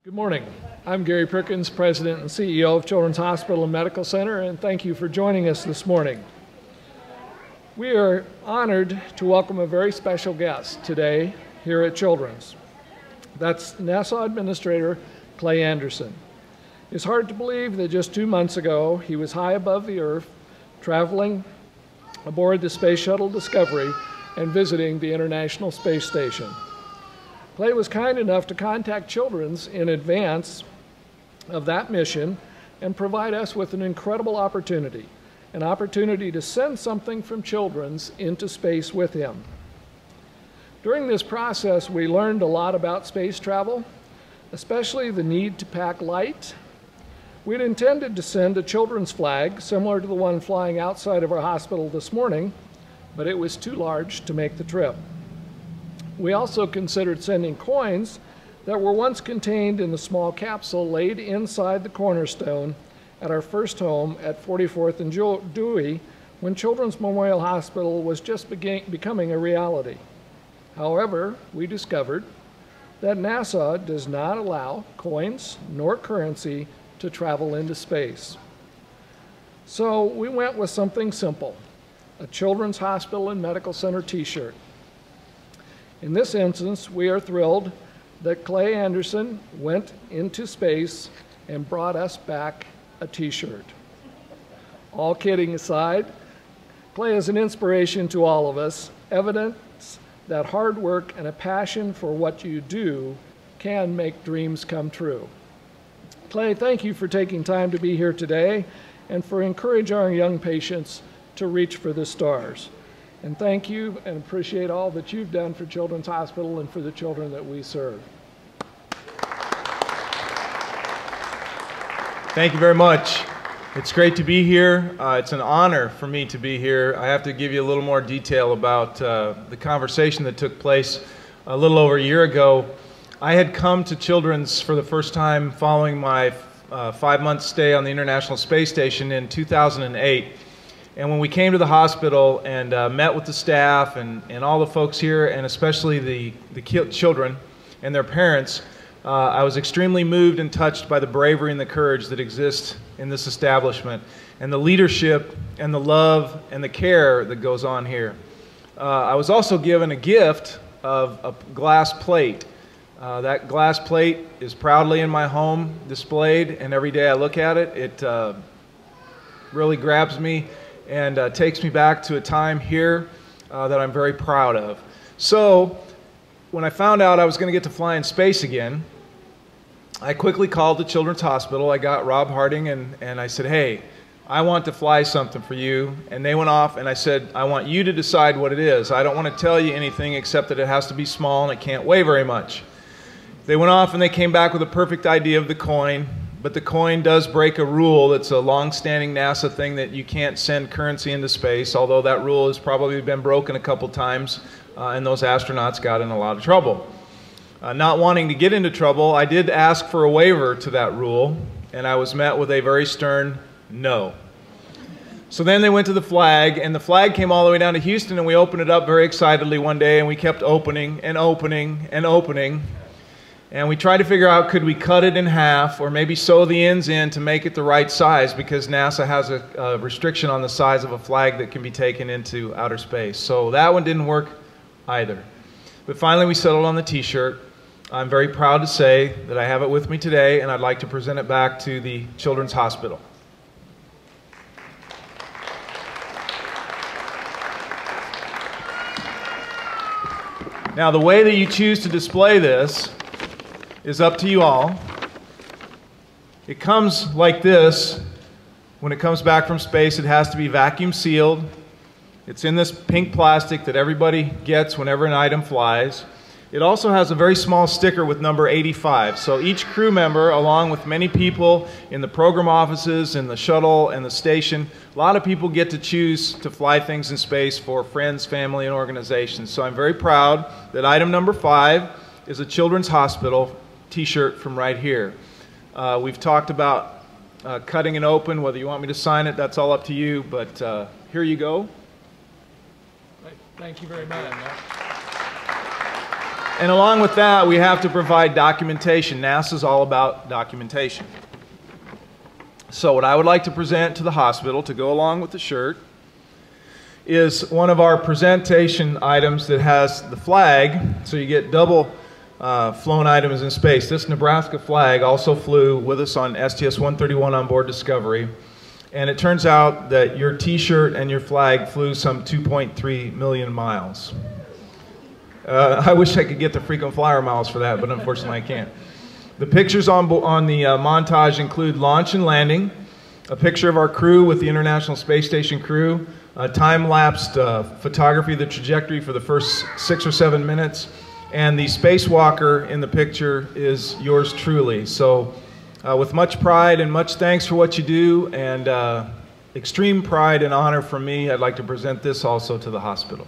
Good morning. I'm Gary Perkins, President and CEO of Children's Hospital and Medical Center, and thank you for joining us this morning. We are honored to welcome a very special guest today here at Children's. That's NASA Administrator Clay Anderson. It's hard to believe that just 2 months ago he was high above the Earth, traveling aboard the Space Shuttle Discovery and visiting the International Space Station. Clay was kind enough to contact Children's in advance of that mission and provide us with an incredible opportunity, an opportunity to send something from Children's into space with him. During this process, we learned a lot about space travel, especially the need to pack light. We'd intended to send a children's flag, similar to the one flying outside of our hospital this morning, but it was too large to make the trip. We also considered sending coins that were once contained in the small capsule laid inside the cornerstone at our first home at 44th and Dewey when Children's Memorial Hospital was just becoming a reality. However, we discovered that NASA does not allow coins nor currency to travel into space. So we went with something simple, a Children's Hospital and Medical Center t-shirt. In this instance, we are thrilled that Clay Anderson went into space and brought us back a t-shirt. All kidding aside, Clay is an inspiration to all of us, evidence that hard work and a passion for what you do can make dreams come true. Clay, thank you for taking time to be here today and for encouraging our young patients to reach for the stars. And thank you and appreciate all that you've done for Children's Hospital and for the children that we serve. Thank you very much. It's great to be here. It's an honor for me to be here. I have to give you a little more detail about the conversation that took place a little over a year ago. I had come to Children's for the first time following my 5-month stay on the International Space Station in 2008. And when we came to the hospital and met with the staff and all the folks here, and especially the children and their parents, I was extremely moved and touched by the bravery and the courage that exists in this establishment, and the leadership and the love and the care that goes on here. I was also given a gift of a glass plate. That glass plate is proudly in my home displayed, and every day I look at it, it really grabs me and takes me back to a time here that I'm very proud of. So when I found out I was going to get to fly in space again, I quickly called the Children's Hospital. I got Rob Harding and I said, hey, I want to fly something for you. And they went off and I said, I want you to decide what it is. I don't want to tell you anything except that it has to be small and it can't weigh very much. They went off and they came back with a perfect idea of the coin. But the coin does break a rule. That's a long-standing NASA thing that you can't send currency into space, although that rule has probably been broken a couple times, and those astronauts got in a lot of trouble. Not wanting to get into trouble, I did ask for a waiver to that rule, and I was met with a very stern no. So then they went to the flag, and the flag came all the way down to Houston, and we opened it up very excitedly one day, and we kept opening and opening and opening. And we tried to figure out, could we cut it in half or maybe sew the ends in to make it the right size, because NASA has a restriction on the size of a flag that can be taken into outer space. So that one didn't work either. But finally we settled on the t-shirt. I'm very proud to say that I have it with me today, and I'd like to present it back to the Children's Hospital. Now the way that you choose to display this is up to you all. It comes like this. When it comes back from space, it has to be vacuum sealed. It's in this pink plastic that everybody gets whenever an item flies. It also has a very small sticker with number 85. So each crew member, along with many people in the program offices, in the shuttle and the station, a lot of people get to choose to fly things in space for friends, family, and organizations. So I'm very proud that item number 5 is a Children's Hospital t-shirt from right here. We've talked about cutting it open. Whether you want me to sign it, that's all up to you, but here you go. Thank you very much. And along with that, we have to provide documentation. NASA's all about documentation. So what I would like to present to the hospital to go along with the shirt is one of our presentation items that has the flag, so you get double flown items in space. This Nebraska flag also flew with us on STS-131 on board Discovery, and it turns out that your t-shirt and your flag flew some 2.3 million miles. I wish I could get the frequent flyer miles for that, but unfortunately I can't. The pictures on the montage include launch and landing, a picture of our crew with the International Space Station crew, time-lapsed photography of the trajectory for the first 6 or 7 minutes, and the spacewalker in the picture is yours truly. So with much pride and much thanks for what you do, and extreme pride and honor from me, I'd like to present this also to the hospital.